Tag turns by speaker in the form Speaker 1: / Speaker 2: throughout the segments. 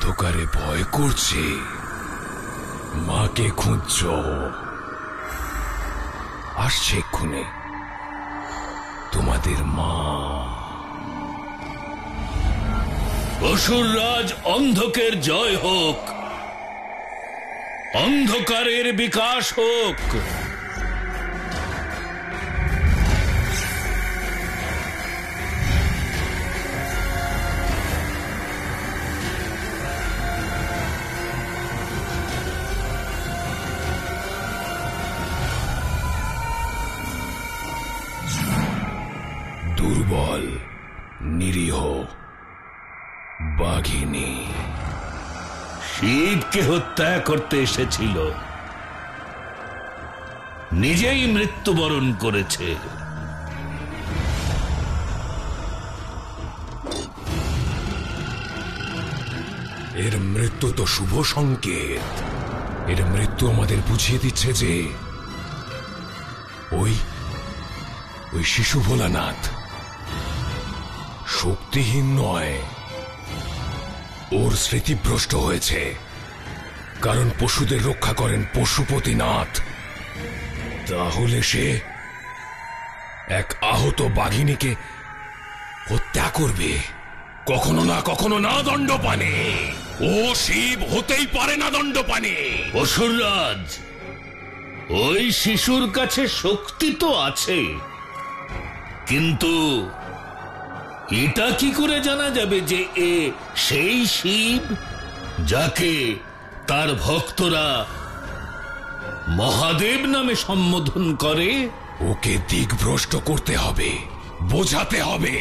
Speaker 1: অন্ধকারে ভয় করছে, মাকে খুঁজছ। আসছে এক্ষুনি তোমাদের মা।
Speaker 2: অসুররাজ অন্ধকের জয় হোক, অন্ধকারের বিকাশ হোক।
Speaker 1: দুর্বল নিরীহ বাঘিনী
Speaker 2: শিবকে হত্যা করতে এসেছিল, নিজেই মৃত্যুবরণ করেছে।
Speaker 1: এর মৃত্যু তো শুভ সংকেত। এর মৃত্যু আমাদের বুঝিয়ে দিচ্ছে যে ওই শিশু ভোলানাথ শক্তিহীন নয়, ওর স্মৃতিভ্রষ্ট হয়েছে। কারণ পশুদের রক্ষা করেন পশুপতিনাথ। তাহলে সে এক আহত বাঘিনীকে হত্যা করবে। কখনো না দণ্ডপাণি। ও শিব হতেই পারে না দণ্ডপাণি।
Speaker 2: অসুররাজ, ওই শিশুর কাছে শক্তি তো আছে, কিন্তু এটা কি করে জানা যাবে যে এ সেই শিব যাকে তার ভক্তরা মহাদেব নামে সম্বোধন করে?
Speaker 1: ওকে দিকভ্রষ্ট করতে হবে, বোঝাতে হবে,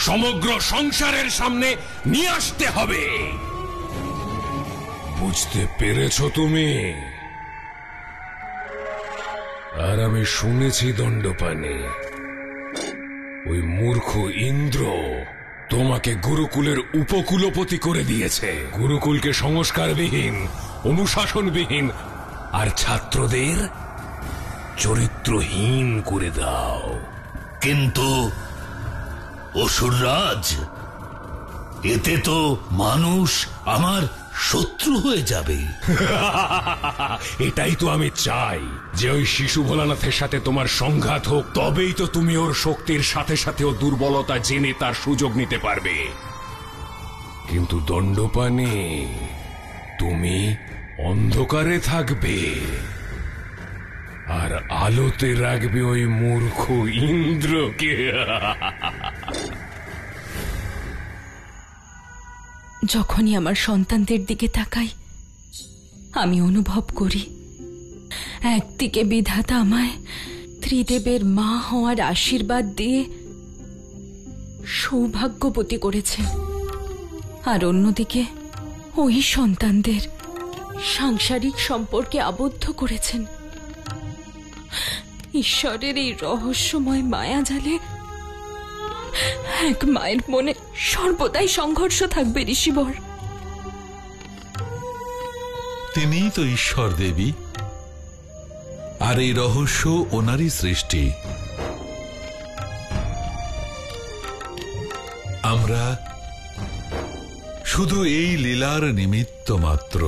Speaker 1: সমগ্র সংসারের সামনে নিয়ে আসতে হবে। বুঝতে পেরেছ তুমি? আর আমি শুনেছি দণ্ডপাণি, ওই মূর্খ ইন্দ্র তোমাকে গুরুকুলের উপকুলপতি করে দিয়েছে। গুরুকুলকে সংস্কারবিহীন, অনুশাসনবিহীন আর ছাত্রদের চরিত্রহীন করে দাও।
Speaker 2: কিন্তু অসুররাজ, এতে তো মানুষ আমার শত্রু হয়ে যাবে।
Speaker 1: এটাই তো আমি চাই, যে ওই শিশু ভোলানাথের সাথে তোমার সংঘাত হোক। তবেই তো তুমি ওর শক্তির সাথে সাথে ও দুর্বলতা জেনে তার সুযোগ নিতে পারবে। কিন্তু দণ্ডপাণি, তুমি অন্ধকারে থাকবে আর আলোতে রাখবে ওই মূর্খ ইন্দ্রকে।
Speaker 3: যখনই আমার সন্তানদের দিকে তাকাই, আমি অনুভব করি একদিকে বিধাতা আমায় ত্রিদেবের মা হওয়ার আশীর্বাদ দিয়ে সৌভাগ্যবতী করেছেন, আর অন্যদিকে ওই সন্তানদের সাংসারিক সম্পর্কে আবদ্ধ করেছেন। ঈশ্বরের এই রহস্যময় মায়াজালে এক মায়ের মনে সর্বদাই সংঘর্ষ থাকবে ঋষিবর।
Speaker 4: তিনিই তো ঈশ্বর দেবী, আর এই রহস্য ওনারই সৃষ্টি। আমরা শুধু এই লীলার নিমিত্ত মাত্র।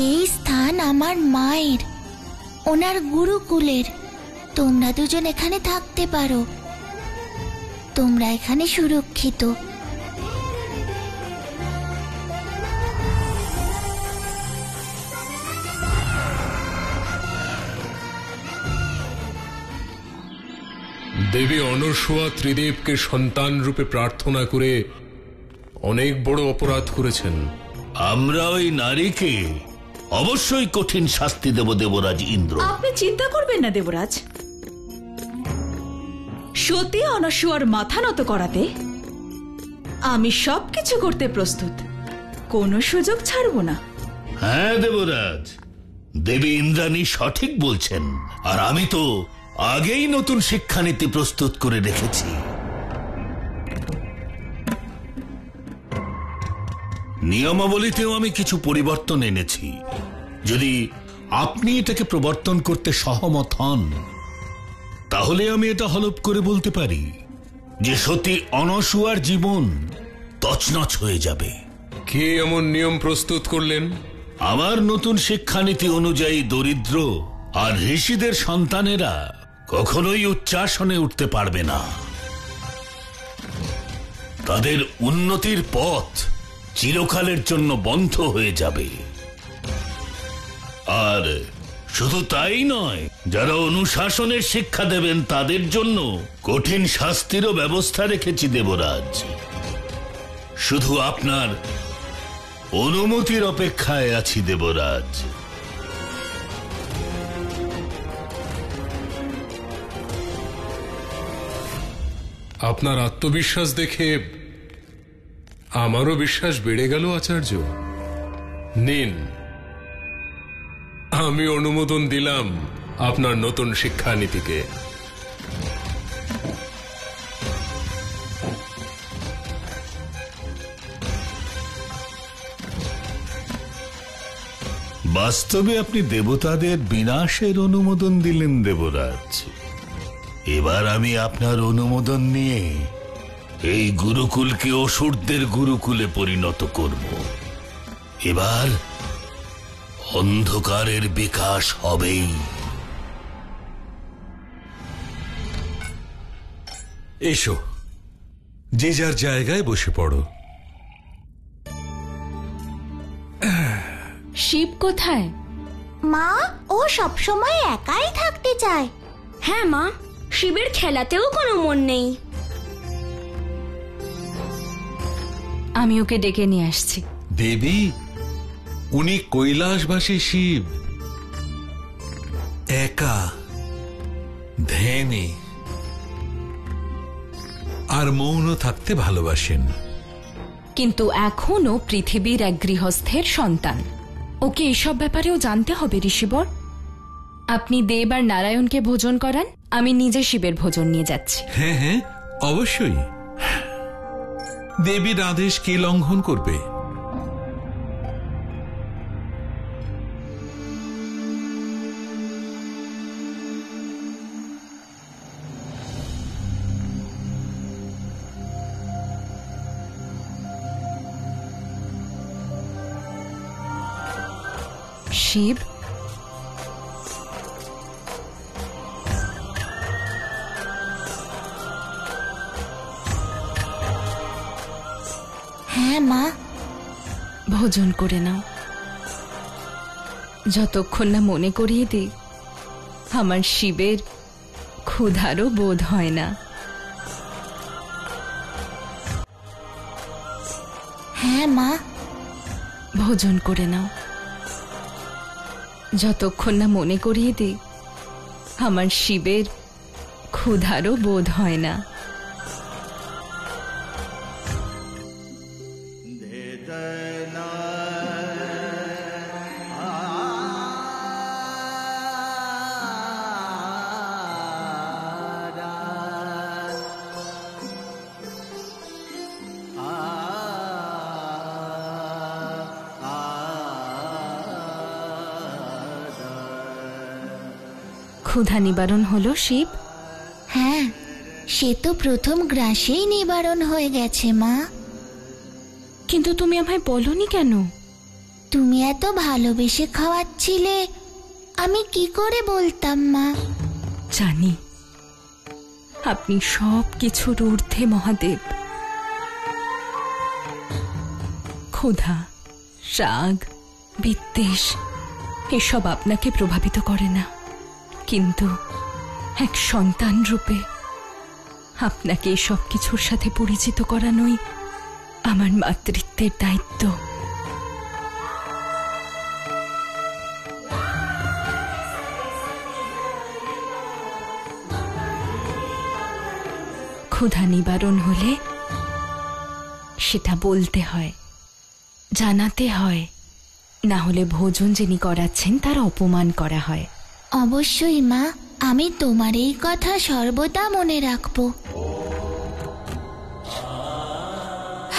Speaker 5: এই স্থান আমার মায়ের, ওনার গুরুকুলের। তোমরা দুজন এখানে থাকতে পারো, তোমরা এখানে সুরক্ষিত।
Speaker 1: দেবী অনসূয়া ত্রিদেবকে সন্তান রূপে প্রার্থনা করে অনেক বড় অপরাধ করেছেন।
Speaker 2: আমরা ওই নারীকে অবশ্যই কঠিন শাস্তি দেব দেবরাজ ইন্দ্র।
Speaker 6: আপনি চিন্তা করবেন না দেবরাজ, সতী অনসূয়ার মাথা নত করাতে আমি সবকিছু করতে প্রস্তুত, কোনো সুযোগ ছাড়ব না।
Speaker 2: হ্যাঁ দেবরাজ, দেবী ইন্দ্রাণী সঠিক বলছেন। আর আমি তো আগেই নতুন শিক্ষানীতি প্রস্তুত করে রেখেছি। নিয়মাবলীতেও আমি কিছু পরিবর্তন এনেছি। যদি আপনি এটাকে প্রবর্তন করতে সহমত হন, তাহলে আমি এটা হলফ করে বলতে পারি যে সতী অনসূয়ার জীবন তছনছ হয়ে যাবে।
Speaker 1: কে এমন নিয়ম প্রস্তুত করলেন?
Speaker 2: আমার নতুন শিক্ষানীতি অনুযায়ী দরিদ্র আর ঋষিদের সন্তানেরা কখনোই উচ্চাসনে উঠতে পারবে না। তাদের উন্নতির পথ চিরকালের জন্য বন্ধ হয়ে যাবে। আর শুধু তাই নয়, যারা অনুশাসনের শিক্ষা দেবেন তাদের জন্য কঠিন শাস্তিরও ব্যবস্থা রেখেছি দেবরাজ। শুধু আপনার অনুমতির অপেক্ষায় আছি দেবরাজ।
Speaker 1: আপনার আত্মবিশ্বাস দেখে আমারও বিশ্বাস বেড়ে গেল আচার্য। নিন, আমি অনুমোদন দিলাম আপনার নতুন শিক্ষানীতিকে।
Speaker 2: বাস্তবে আপনি দেবতাদের বিনাশের অনুমোদন দিলেন দেবরাজ। এবার আমি আপনার অনুমোদন নিয়ে এই গুরুকুলকে অসুরদের গুরুকুলে পরিণত করব। এবার অন্ধকারের বিকাশ হবেই।
Speaker 4: এসো, যে যার জায়গায় বসে পড়ো।
Speaker 3: শিব কোথায়?
Speaker 5: মা, ও সবসময় একাই থাকতে চায়।
Speaker 7: হ্যাঁ মা, শিবের খেলাতেও কোনো মন নেই।
Speaker 3: আমি ওকে ডেকে নিয়ে আসছি।
Speaker 4: দেবী, উনি কৈলাসবাসী শিব, একা, ধ্যানে আর মৌন থাকতে ভালোবাসেন।
Speaker 3: কিন্তু এখনো পৃথিবীর এক গৃহস্থের সন্তান। ওকে এসব ব্যাপারেও জানতে হবে ঋষিবর। আপনি দেব আর নারায়ণকে ভোজন করান, আমি নিজে শিবের ভোজন নিয়ে যাচ্ছি।
Speaker 4: হ্যাঁ হ্যাঁ, অবশ্যই। দেবীর আদেশ কে লঙ্ঘন করবে?
Speaker 3: শিব,
Speaker 5: হ্যাঁ মা।
Speaker 3: ভোজন করে নাও। যতক্ষণ না মনে করিয়ে দিই আমার শিবের ক্ষুধারও বোধ হয় না।
Speaker 5: হ্যাঁ মা।
Speaker 3: ভোজন করে নাও। যতক্ষণ না মনে করিয়ে দিই আমার শিবের ক্ষুধারও বোধ হয় না। ক্ষুধা নিবারণ হলো শিব?
Speaker 5: হ্যাঁ, সে তো প্রথম গ্রাসেই নিবারণ হয়ে গেছে মা।
Speaker 3: কিন্তু তুমি আমায় বলনি কেন?
Speaker 5: তুমি এত ভালোবেসে খাওয়াচ্ছিলে, আমি কি করে বলতাম মা।
Speaker 3: জানি আপনি সব কিছুর ঊর্ধ্বে মহাদেব। ক্ষুধা, রাগ, বিদ্বেষ এসব আপনাকে প্রভাবিত করে না, কিন্তু এক সন্তান রূপে আপনাকে সব কিছুর সাথে পরিচিত করানোই আমার মাতৃত্বের দায়িত্ব। ক্ষুধা নিবারণ হলে সেটা বলতে হয়, জানাতে হয়, না হলে ভোজন যিনি করাচ্ছেন তার অপমান করা হয়।
Speaker 5: অবশ্যই মা, আমি তোমার এই কথা সর্বদা মনে রাখবো।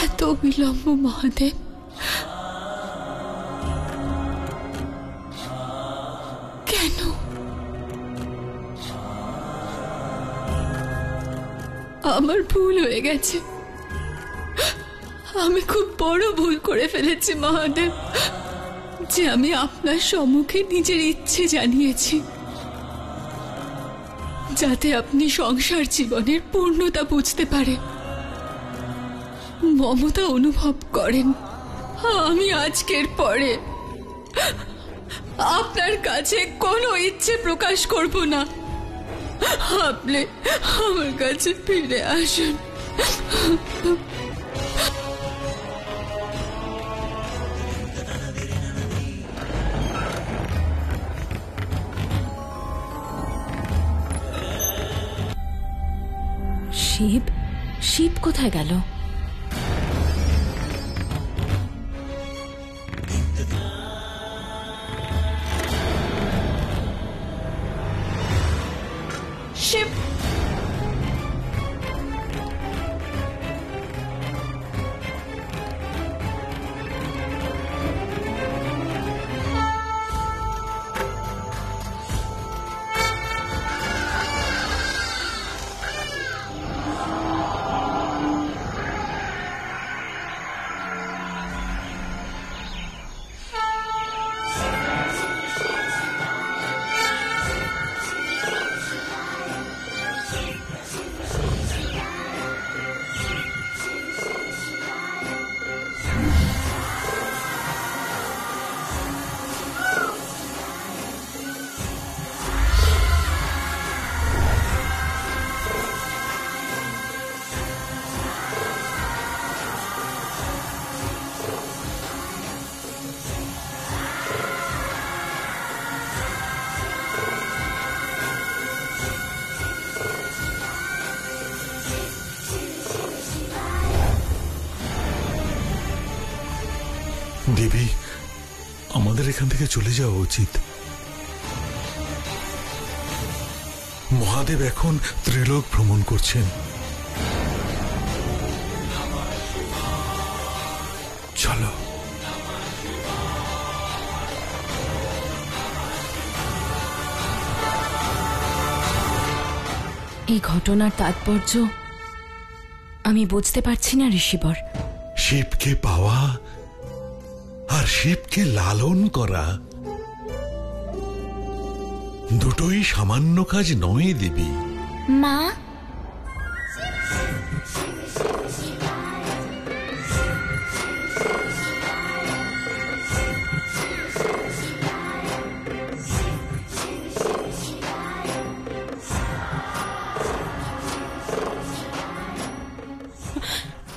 Speaker 8: এত বিলম্ব মহাদেব, কেন? আমার ভুল হয়ে গেছে, আমি খুব বড় ভুল করে ফেলেছি মহাদেব, যে আমি আপনার সম্মুখে নিজের ইচ্ছে জানিয়েছি, যাতে আপনি সংসার জীবনের পূর্ণতা বুঝতে পারেন, মমতা অনুভব করেন। আমি আজকের পরে আপনার কাছে কোনো ইচ্ছে প্রকাশ করব না। আপনি আমার কাছে ফিরে আসুন।
Speaker 3: শিব, শিব কোথায় গেল?
Speaker 6: শিব,
Speaker 4: দেবী, আমাদের এখান থেকে চলে যাওয়া উচিত। মহাদেব এখন ত্রিলোক ভ্রমণ করছেন। চলো।
Speaker 3: এই ঘটনার তাৎপর্য আমি বুঝতে পারছি না ঋষিবর।
Speaker 4: শিবকে পাওয়া আর শিবকে লালন করা দুটোই সামান্য কাজ নয় দেবী।
Speaker 5: মা,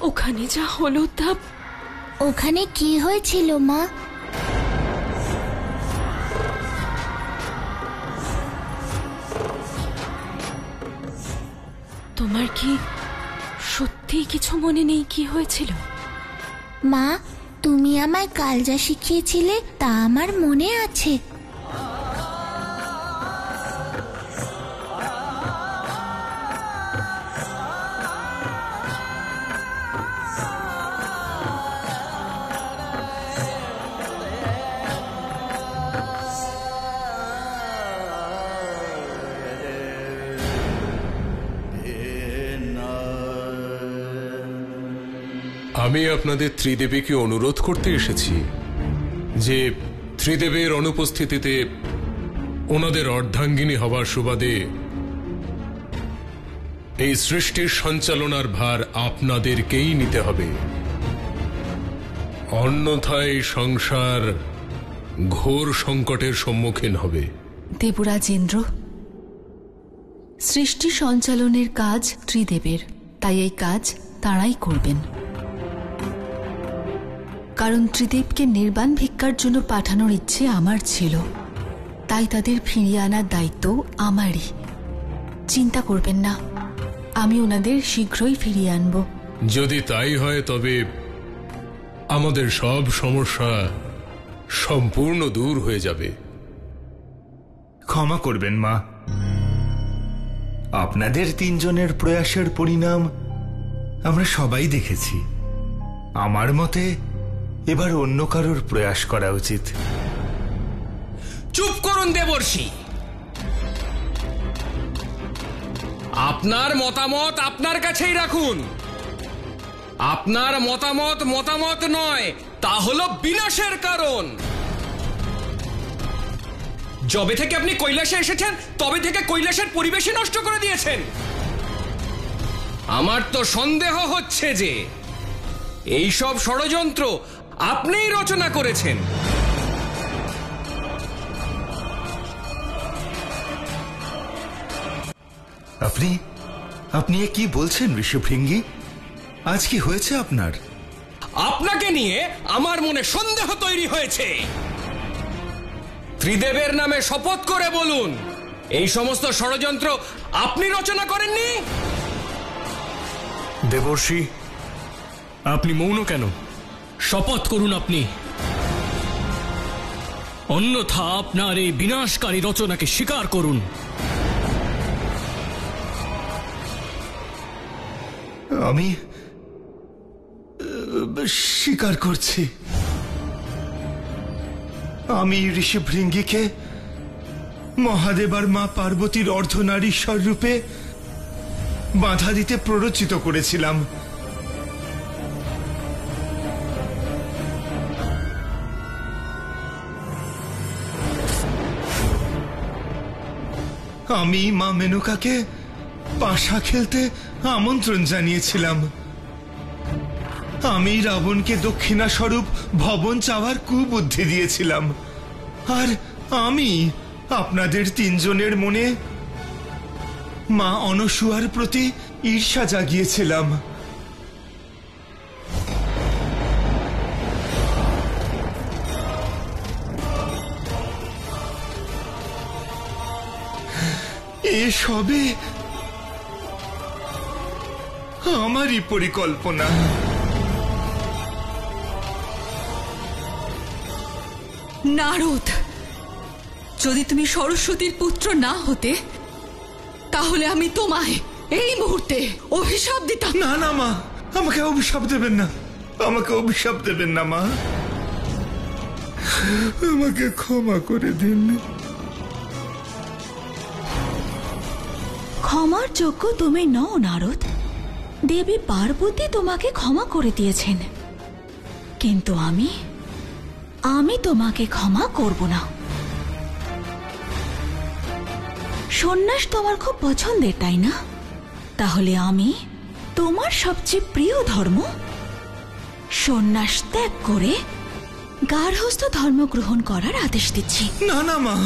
Speaker 3: ওখানে যা হলো তা।
Speaker 5: ওখানে কি হয়েছিল মা?
Speaker 3: তোমার কি সত্যিই কিছু মনে নেই কি হয়েছিল?
Speaker 5: মা, তুমি আমায় কাল যা শিখিয়েছিলে তা আমার মনে আছে।
Speaker 1: আমি আপনাদের ত্রিদেবীকে অনুরোধ করতে এসেছি যে ত্রিদেবের অনুপস্থিতিতে ওনাদের অর্ধাঙ্গিনী হবার সুবাদে এই সৃষ্টির সঞ্চালনার ভার আপনাদেরকেই নিতে হবে, অন্যথায় সংসার ঘোর সংকটের সম্মুখীন হবে।
Speaker 8: দেবরাজেন্দ্র, সৃষ্টি সঞ্চালনের কাজ ত্রিদেবের, তাই এই কাজ তাঁরাই করবেন। কারণ ত্রিদেবকে নির্বাণ ভিক্ষার জন্য পাঠানোর ইচ্ছে আমার ছিল, তাই তাদের ফিরিয়ে আনার দায়িত্ব আমারই। চিন্তা করবেন না, আমি ওনাদের শীঘ্রই ফিরিয়ে আনবো।
Speaker 1: যদি তাই হয় তবে আমাদের সব সমস্যা সম্পূর্ণ দূর হয়ে যাবে।
Speaker 9: ক্ষমা করবেন মা, আপনাদের তিনজনের প্রয়াসের পরিণাম আমরা সবাই দেখেছি। আমার মতে এবার অন্য কারোর প্রয়াস করা উচিত।
Speaker 1: চুপ করুন দেবর্ষি, আপনার মতামত আপনার কাছেই রাখুন। আপনার মতামত মতামত নয়, তা হলো বিনাশের কারণ। যবে থেকে আপনি কৈলাসে এসেছেন তবে থেকে কৈলাসের পরিবেশই নষ্ট করে দিয়েছেন। আমার তো সন্দেহ হচ্ছে যে এই সব ষড়যন্ত্র আপনিই রচনা করেছেন।
Speaker 9: আপনি আপনি এ কি বলছেন ঋষভৃঙ্গি? আজ কি হয়েছে আপনার?
Speaker 1: আপনাকে নিয়ে আমার মনে সন্দেহ তৈরি হয়েছে। ত্রিদেবের নামে শপথ করে বলুন, এই সমস্ত ষড়যন্ত্র আপনি রচনা করেননি?
Speaker 4: দেবর্ষি, আপনি মৌন কেন? শপথ করুন আপনি, অন্যথা আপনার এই বিনাশকারী রচনাকে স্বীকার করুন।
Speaker 9: আমি স্বীকার করছি, আমি ঋষভৃঙ্গিকে মহাদেব আর মা পার্বতীর অর্ধনারীশ্বর রূপে বাধা দিতে প্ররোচিত করেছিলাম। আমি মা মেনকাকে পাশা খেলতে আমন্ত্রণ জানিয়েছিলাম। আমি রাবণকে দক্ষিণা স্বরূপ ভবন চাওয়ার কুবুদ্ধি দিয়েছিলাম। আর আমি আপনাদের তিনজনের মনে মা অনসূয়ার প্রতি ঈর্ষা জাগিয়েছিলাম। এসবে আমারই পরিকল্পনা।
Speaker 8: নারদ, যদি তুমি সরস্বতীর পুত্র না হতে তাহলে আমি তোমায় এই মুহূর্তে অভিশাপ দিতাম।
Speaker 9: না না মা, আমাকে অভিশাপ দেবেন না, আমাকে অভিশাপ দেবেন না মা, আমাকে ক্ষমা করে দিন।
Speaker 6: ক্ষমার যোগ্য তুমি নও নারদ। দেবী পার্বতী তোমাকে ক্ষমা করে দিয়েছেন, কিন্তু আমি তোমাকে ক্ষমা করব না। সন্ন্যাস তোমার খুব পছন্দের, তাই না? তাহলে আমি তোমার সবচেয়ে প্রিয় ধর্ম সন্ন্যাস ত্যাগ করে গার্হস্থ্য ধর্ম গ্রহণ করার আদেশ দিচ্ছি।
Speaker 9: না না মা,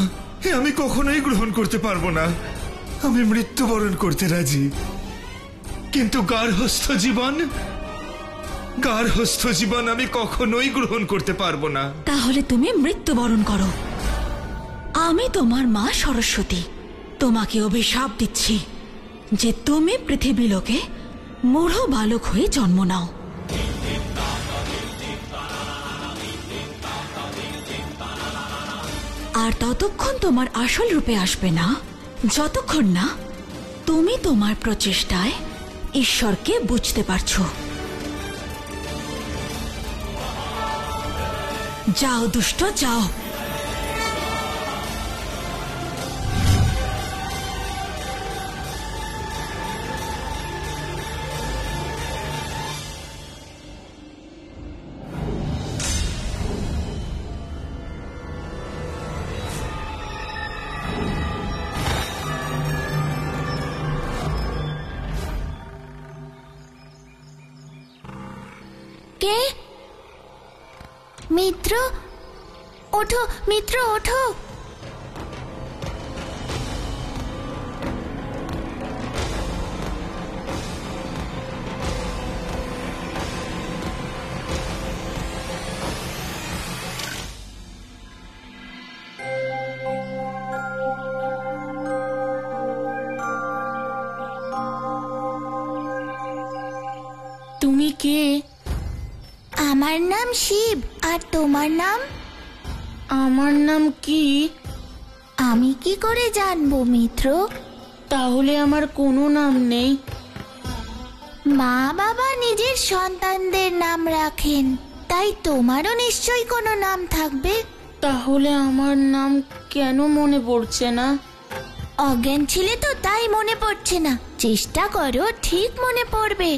Speaker 9: আমি কখনোই গ্রহণ করতে পারবো না। আমি মৃত্যুবরণ করতে রাজি, কিন্তু গার্হস্থ্য জীবন আমি কখনোই গ্রহণ করতে পারবো না।
Speaker 6: তাহলে তুমি মৃত্যুবরণ করো। আমি তোমার মা সরস্বতী তোমাকে অভিশাপ দিচ্ছি যে তুমি পৃথিবী লোকে মূঢ় বালক হয়ে জন্ম নাও। আর ততক্ষণ তোমার আসল রূপে আসবে না যতক্ষণ না তুমি তোমার প্রচেষ্টায় ঈশ্বরকে বুঝতে পারছো। যাও দুষ্ট, যাও।
Speaker 5: কে? মিত্র, ওঠো মিত্র, ওঠো।
Speaker 8: তুমি কে?
Speaker 5: আমার নাম শিব, আর তোমার নাম?
Speaker 8: আমার নাম কি?
Speaker 5: আমি কি করে জানবো মিত্র?
Speaker 8: তাহলে আমার কোনো নাম নেই?
Speaker 5: মা বাবা নিজের সন্তানদের নাম রাখেন, তাই তোমারও নিশ্চয়ই কোনো নাম থাকবে।
Speaker 8: তাহলে আমার নাম কেন মনে পড়ছে না?
Speaker 5: অজ্ঞান ছিলে তো তাই মনে পড়ছে না। চেষ্টা করো, ঠিক মনে পড়বে।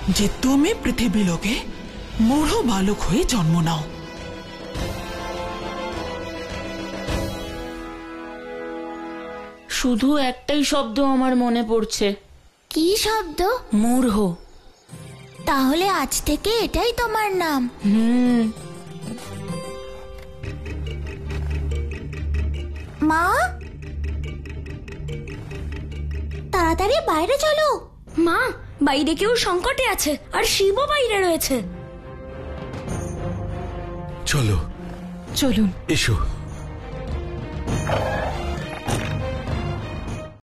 Speaker 10: যে তুমি পৃথিবী লোকে মূঢ় বালক হয়ে জন্ম নাও।
Speaker 8: শুধু একটাই শব্দ আমার মনে পড়ছে।
Speaker 5: কি শব্দ?
Speaker 8: মূঢ়।
Speaker 5: তাহলে আজ থেকে এটাই তোমার নাম। মা, তাড়াতাড়ি বাইরে চলো।
Speaker 7: মা, বাইরে কেউ সংকটে আছে, আর শিবও বাইরে রয়েছে।
Speaker 4: চলো,
Speaker 3: চলুন।
Speaker 4: এসো।